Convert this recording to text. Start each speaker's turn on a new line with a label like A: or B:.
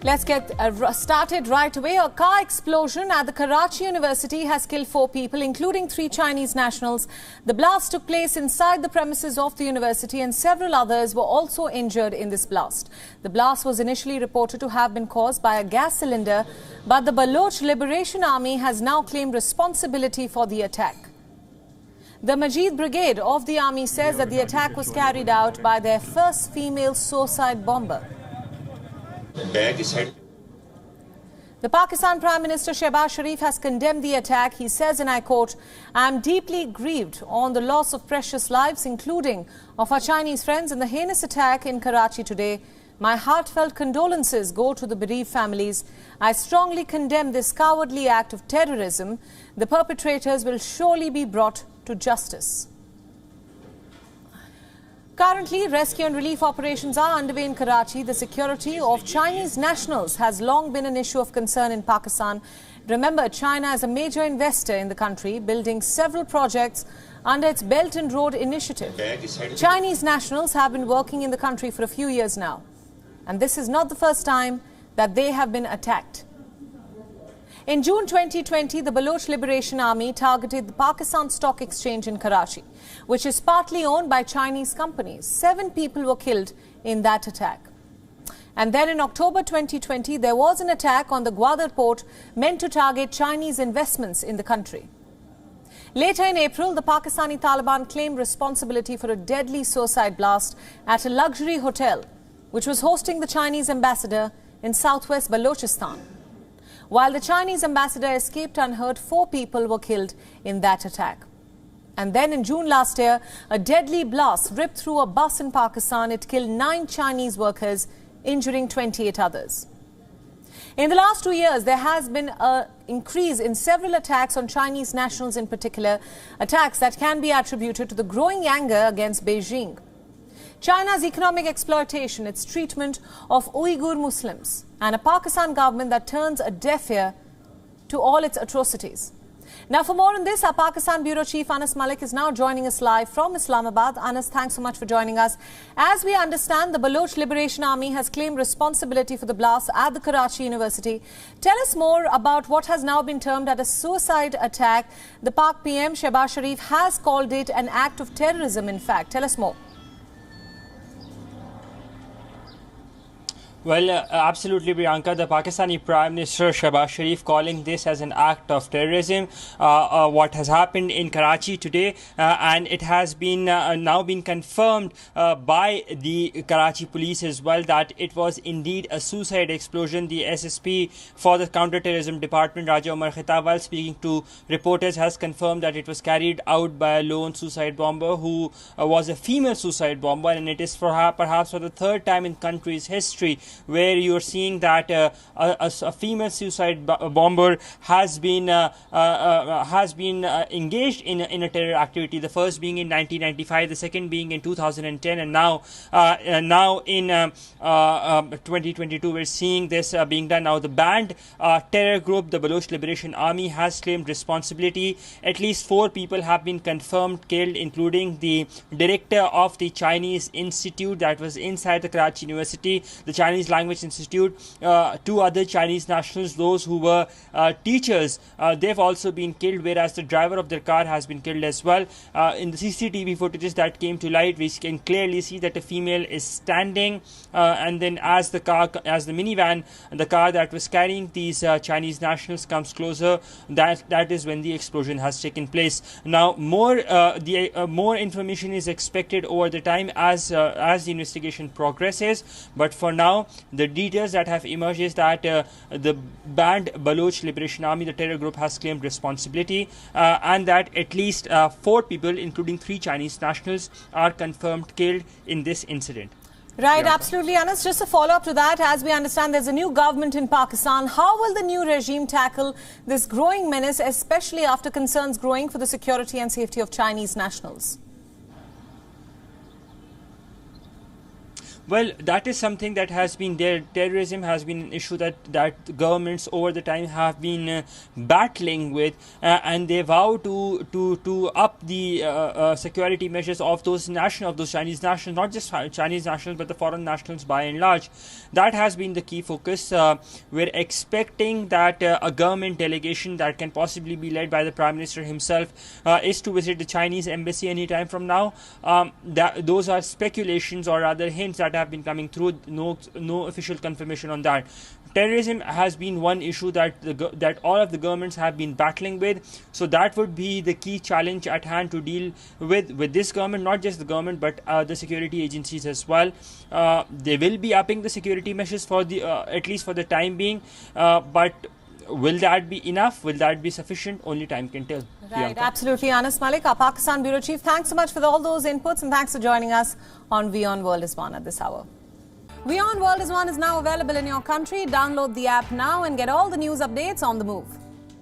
A: Let's get started right away. A car explosion at the Karachi University has killed 4 people, including 3 Chinese nationals. The blast took place inside the premises of the university and several others were also injured in this blast. The blast was initially reported to have been caused by a gas cylinder, but the Baloch Liberation Army has now claimed responsibility for the attack. The Majid Brigade of the army says that the attack was carried out by their first female suicide bomber. The Pakistan Prime Minister Shehbaz Sharif has condemned the attack. He says, and I quote, "I am deeply grieved on the loss of precious lives, including of our Chinese friends, in the heinous attack in Karachi today. My heartfelt condolences go to the bereaved families. I strongly condemn this cowardly act of terrorism. The perpetrators will surely be brought to justice." Currently, rescue and relief operations are underway in Karachi. The security of Chinese nationals has long been an issue of concern in Pakistan. Remember, China is a major investor in the country, building several projects under its Belt and Road initiative. Chinese nationals have been working in the country for a few years now, and this is not the first time that they have been attacked. In June 2020, the Baloch Liberation Army targeted the Pakistan Stock Exchange in Karachi, which is partly owned by Chinese companies. 7 people were killed in that attack. And then in October 2020, there was an attack on the Gwadar port meant to target Chinese investments in the country. Later in April, the Pakistani Taliban claimed responsibility for a deadly suicide blast at a luxury hotel, which was hosting the Chinese ambassador in southwest Balochistan. While the Chinese ambassador escaped unhurt, 4 people were killed in that attack. And then in June last year, a deadly blast ripped through a bus in Pakistan. It killed 9 Chinese workers, injuring 28 others. In the last 2 years, there has been an increase in several attacks on Chinese nationals in particular, attacks that can be attributed to the growing anger against Beijing. China's economic exploitation, its treatment of Uyghur Muslims, and a Pakistan government that turns a deaf ear to all its atrocities. Now, for more on this, our Pakistan Bureau Chief Anas Malik is now joining us live from Islamabad. Anas, thanks so much for joining us. As we understand, the Baloch Liberation Army has claimed responsibility for the blast at the Karachi University. Tell us more about what has now been termed as a suicide attack. The Pak PM Shehbaz Sharif has called it an act of terrorism, in fact. Tell us more.
B: Well, absolutely, Priyanka. The Pakistani Prime Minister Shehbaz Sharif calling this as an act of terrorism. What has happened in Karachi today, and it has been now been confirmed by the Karachi police as well that it was indeed a suicide explosion. The SSP for the Counter-Terrorism Department, Raja Umar Khitab, while speaking to reporters, has confirmed that it was carried out by a lone suicide bomber who was a female suicide bomber, and it is perhaps for the 3rd time in country's history where you are seeing that a female suicide bomber has been engaged in a terror activity. The first being in 1995, the second being in 2010, and now in 2022 we're seeing this being done. Now the banned terror group, the Baloch Liberation Army, has claimed responsibility. At least 4 people have been confirmed killed, including the director of the Chinese Institute that was inside the Karachi University, the Chinese Language Institute. 2 other Chinese nationals, those who were teachers, they've also been killed, whereas the driver of their car has been killed as well. In the CCTV footages that came to light, we can clearly see that a female is standing, and then as the minivan, the car that was carrying these Chinese nationals comes closer, that is when the explosion has taken place. Now more information is expected over the time as the investigation progresses, but for now the details that have emerged is that the banned Baloch Liberation Army, the terror group, has claimed responsibility, and that at least 4 people, including 3 Chinese nationals, are confirmed killed in this incident.
A: Right, absolutely, Anas. Just a follow-up to that, as we understand there's a new government in Pakistan. How will the new regime tackle this growing menace, especially after concerns growing for the security and safety of Chinese nationals?
B: Well, that is something that has been there. Terrorism has been an issue that governments over the time have been battling with, and they vow to up the security measures of those Chinese nationals, not just Chinese nationals but the foreign nationals by and large. That has been the key focus. We're expecting that a government delegation that can possibly be led by the Prime Minister himself is to visit the Chinese embassy anytime from now. Those are speculations, or rather hints, that have been coming through. No official confirmation on that. Terrorism has been one issue that all of the governments have been battling with. So that would be the key challenge at hand to deal with this government, not just the government but the security agencies as well. They will be upping the security measures for the at least for the time being, but will that be enough? Will that be sufficient? Only time can tell.
A: Right, absolutely. Anas Malik, our Pakistan Bureau Chief, thanks so much for all those inputs, and thanks for joining us on WION World is One at this hour. WION World is One is now available in your country. Download the app now and get all the news updates on the move.